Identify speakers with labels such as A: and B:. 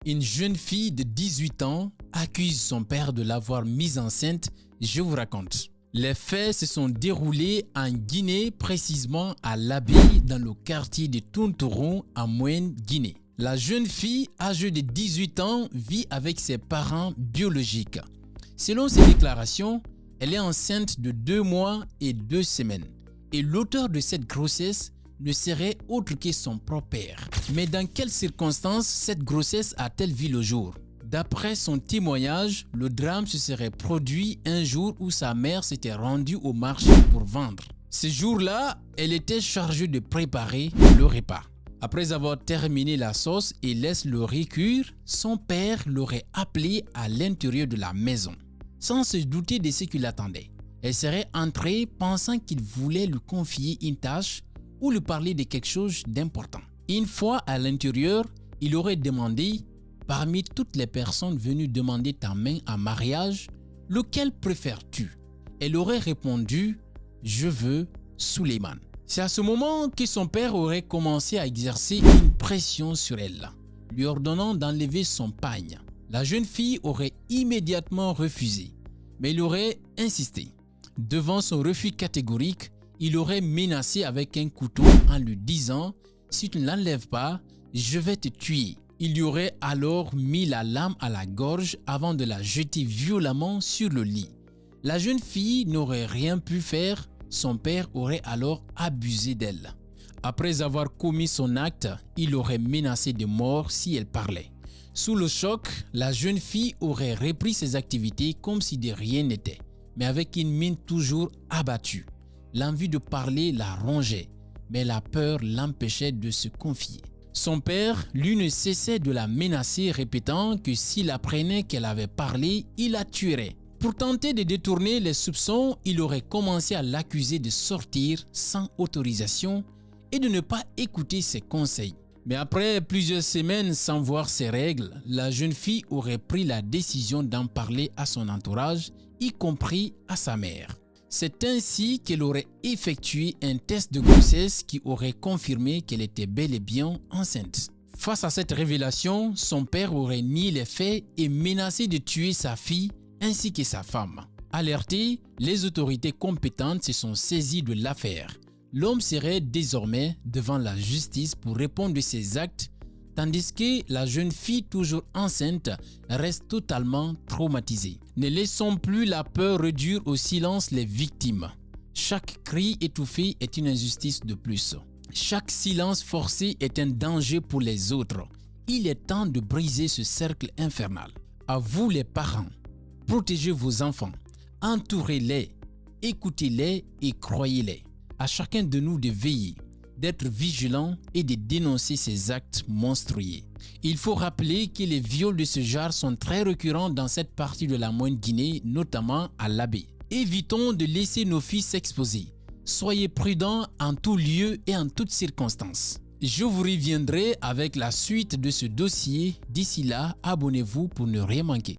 A: Une jeune fille de 18 ans accuse son père de l'avoir mise enceinte, je vous raconte. Les faits se sont déroulés en Guinée, précisément à l'Abbaye, dans le quartier de Tountourou, en Moyenne-Guinée. La jeune fille, âgée de 18 ans, vit avec ses parents biologiques. Selon ses déclarations, elle est enceinte de 2 mois et 2 semaines. Et l'auteur de cette grossesse ne serait autre que son propre père. Mais dans quelles circonstances cette grossesse a-t-elle vu le jour? D'après son témoignage, le drame se serait produit un jour où sa mère s'était rendue au marché pour vendre. Ce jour-là, elle était chargée de préparer le repas. Après avoir terminé la sauce et laisse le riz cuire, son père l'aurait appelée à l'intérieur de la maison. Sans se douter de ce qui l'attendait, elle serait entrée pensant qu'il voulait lui confier une tâche ou lui parler de quelque chose d'important. Une fois à l'intérieur, il aurait demandé: parmi toutes les personnes venues demander ta main en mariage, lequel préfères-tu? Elle aurait répondu: je veux Suleiman. C'est à ce moment que son père aurait commencé à exercer une pression sur elle, lui ordonnant d'enlever son pagne. La jeune fille aurait immédiatement refusé, mais il aurait insisté. Devant son refus catégorique, il aurait menacé avec un couteau en lui disant: si tu ne l'enlèves pas, je vais te tuer. Il lui aurait alors mis la lame à la gorge avant de la jeter violemment sur le lit. La jeune fille n'aurait rien pu faire, son père aurait alors abusé d'elle. Après avoir commis son acte, il aurait menacé de mort si elle parlait. Sous le choc, la jeune fille aurait repris ses activités comme si de rien n'était, mais avec une mine toujours abattue. L'envie de parler la rongeait, mais la peur l'empêchait de se confier. Son père, lui, ne cessait de la menacer, répétant que s'il apprenait qu'elle avait parlé, il la tuerait. Pour tenter de détourner les soupçons, il aurait commencé à l'accuser de sortir sans autorisation et de ne pas écouter ses conseils. Mais après plusieurs semaines sans voir ses règles, la jeune fille aurait pris la décision d'en parler à son entourage, y compris à sa mère. C'est ainsi qu'elle aurait effectué un test de grossesse qui aurait confirmé qu'elle était bel et bien enceinte. Face à cette révélation, son père aurait nié les faits et menacé de tuer sa fille ainsi que sa femme. Alertées, les autorités compétentes se sont saisies de l'affaire. L'homme serait désormais devant la justice pour répondre de ses actes, tandis que la jeune fille toujours enceinte reste totalement traumatisée. Ne laissons plus la peur réduire au silence les victimes. Chaque cri étouffé est une injustice de plus. Chaque silence forcé est un danger pour les autres. Il est temps de briser ce cercle infernal. À vous les parents, protégez vos enfants, entourez-les, écoutez-les et croyez-les. À chacun de nous de veiller, d'être vigilant et de dénoncer ces actes monstrueux. Il faut rappeler que les viols de ce genre sont très récurrents dans cette partie de la Moyenne-Guinée, notamment à l'Abbaye. Évitons de laisser nos filles s'exposer. Soyez prudents en tout lieu et en toutes circonstances. Je vous reviendrai avec la suite de ce dossier. D'ici là, abonnez-vous pour ne rien manquer.